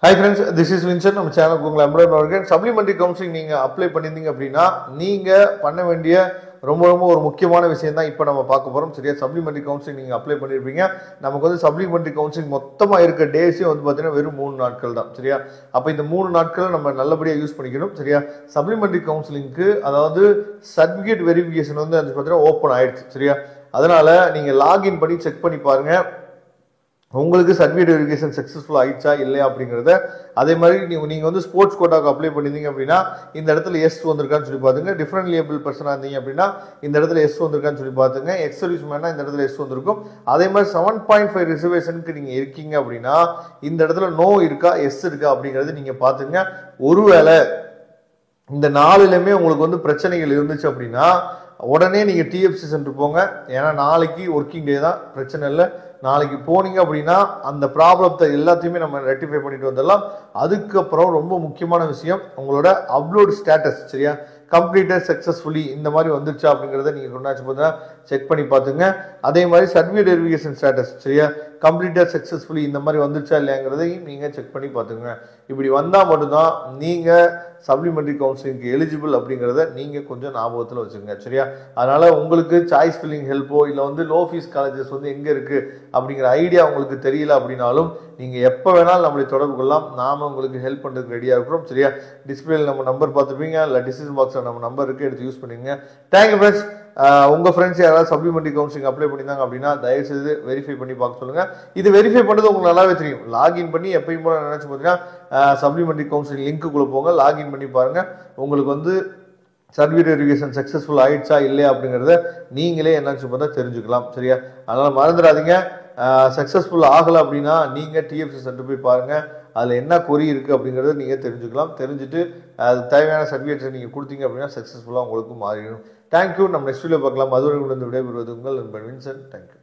Hi friends, this is Vincent. நம்ம சேனலுக்கு உங்களை அன்புடன் வரவேற்கிறேன். சப்ளிமெண்டரி கவுன்சிலிங் நீங்க அப்ளை பண்ணிருந்தீங்க அப்படின்னா நீங்க பண்ண வேண்டிய ரொம்ப ஒரு முக்கியமான விஷயம் தான் இப்போ நம்ம பார்க்க போறோம். சரியா? சப்ளிமெண்டரி கவுன்சிலிங் நீங்க அப்ளை பண்ணிருப்பீங்க. நமக்கு வந்து சப்ளிமெண்டரி கவுன்சிலிங் மொத்தமா இருக்க டேஸே வந்து பார்த்தீங்கன்னா வெறும் 3 நாட்கள் தான். சரியா? அப்போ இந்த 3 நாட்களை நம்ம நல்லபடியா யூஸ் பண்ணிக்கணும். சரியா? சப்ளிமெண்டரி கவுன்சிலிங்க்கு அதாவது சர்டிஃபிகேட் வெரிஃபிகேஷன் வந்து அது பார்த்தீங்கன்னா ஓப்பன் ஆயிடுச்சு. சரியா? அதனால நீங்க லாகின் பண்ணி செக் பண்ணி பாருங்க உங்களுக்கு சர்டிஃபிகேட் வெரிஃபிகேஷன் சக்ஸஸ்ஃபுல் ஆயிடுச்சா இல்லையா அப்படிங்கிறத. அதே மாதிரி நீங்கள் வந்து ஸ்போர்ட்ஸ் கோட்டாக்கு அப்ளை பண்ணியிருந்தீங்க அப்படின்னா இந்த இடத்துல எஸ் வந்திருக்கான்னு சொல்லி பார்த்துங்க. டிஃப்ரெண்ட் லேபிள் பர்சனாக இருந்தீங்க அப்படின்னா இந்த இடத்துல எஸ் வந்திருக்கான்னு சொல்லி பார்த்துங்க. எக்ஸ் சர்வீஸ் மேனா இந்த இடத்துல எஸ் வந்திருக்கும். அதே மாதிரி 7.5 ரிசர்வேஷனுக்கு நீங்கள் இருக்கீங்க அப்படின்னா இந்த இடத்துல நோ இருக்கா எஸ் இருக்கா அப்படிங்கிறது நீங்கள் பார்த்துங்க. ஒருவேளை இந்த நாலுலையுமே உங்களுக்கு வந்து பிரச்சனைகள் இருந்துச்சு அப்படின்னா உடனே நீங்கள் டிஎஃப்சி சென்டர் போங்க. ஏன்னா நாளைக்கு ஒர்க்கிங் டே தான், பிரச்சனை இல்லை. நாளைக்கு போனீங்க அப்படின்னா அந்த ப்ராப்ளத்தை எல்லாத்தையுமே நம்ம ரெக்டிஃபை பண்ணிட்டு வந்துடலாம். அதுக்கப்புறம் ரொம்ப முக்கியமான விஷயம் உங்களோட அப்லோட் ஸ்டேட்டஸ். சரியா? கம்ப்ளீட்டட் சக்ஸஸ்ஃபுல்லி இந்த மாதிரி வந்துருச்சா அப்படிங்கிறத நீங்கள் கொண்டாச்சு பார்த்தீங்கன்னா செக் பண்ணி பார்த்துங்க. அதே மாதிரி சர்டிஃபிகேட் வெரிஃபிகேஷன் ஸ்டேட்டஸ். சரியா? கம்ப்ளீட்டட் சக்ஸஸ்ஃபுல்லி இந்த மாதிரி வந்துருச்சா இல்லையாங்கிறதையும் நீங்கள் செக் பண்ணி பார்த்துங்க. இப்படி வந்தால் மட்டும்தான் நீங்கள் சப்ளிமெண்டரி கவுன்சிலிங்க்கு எலிஜிபிள் அப்படிங்கிறத நீங்கள் கொஞ்சம் ஞாபகத்தில் வச்சுங்க. சரியா? அதனால உங்களுக்கு சாய்ஸ் ஃபில்லிங் ஹெல்ப்போ இல்லை வந்து லோ ஃபீஸ் காலேஜஸ் வந்து எங்கே இருக்குது அப்படிங்கிற ஐடியா உங்களுக்கு தெரியல அப்படின்னாலும் நீங்கள் எப்போ வேணாலும் நம்மளை தொடர்பு கொள்ளலாம். நாம உங்களுக்கு ஹெல்ப் பண்ணுறதுக்கு ரெடியாக இருக்கிறோம். சரியா? டிஸ்பிளேல நம்ம நம்பர் பார்த்துப்பீங்க, இல்லை டிசிஷன் பாக்ஸில் நம்ம நம்பர் இருக்குது, எடுத்து யூஸ் பண்ணிங்க. Thank you friends. உங்கள் ஃப்ரெண்ட்ஸ் யாராவது சப்ளிமெண்டரி கவுன்சிலிங் அப்ளை பண்ணியிருந்தாங்க அப்படின்னா தயவுசெய்து வெரிஃபை பண்ணி பார்க்க சொல்லுங்கள். இது வெரிஃபை பண்ணுறது உங்களுக்கு நல்லாவே தெரியும். லாகின் பண்ணி எப்பயும் போல நினச்சி பார்த்தீங்கன்னா சப்ளிமெண்டரி கவுன்சிலிங் லிங்க்குள்ளே போங்க, லாகின் பண்ணி பாருங்கள். உங்களுக்கு வந்து சர்டிஃபிகேட் வெரிஃபிகேஷன் சக்ஸஸ்ஃபுல் ஆயிடுச்சா இல்லையா அப்படிங்கிறத நீங்களே என்னன்னு பார்த்தா தெரிஞ்சுக்கலாம். சரியா? அதனால் மறந்துடாதீங்க. சக்ஸஸ்ஃபுல் ஆகலை அப்படின்னா நீங்கள் டிஎஃப்சி சென்டர் போய் பாருங்கள். அதில் என்ன கொரி இருக்குது அப்படிங்கிறத நீங்கள் தெரிஞ்சுக்கலாம். தெரிஞ்சுட்டு அது தேவையான சர்டிஃபிகேட்ஸை நீங்கள் கொடுத்தீங்க அப்படின்னா சக்ஸஸ்ஃபுல்லாக உங்களுக்கு மாறிடும். தேங்க்யூ. நம்ம நெக்ஸ்ட் வீடியோ பார்க்கலாம். அதுவரை விடைபெறுவது உங்கள் நண்பன் வின்சென்ட். தேங்க்யூ.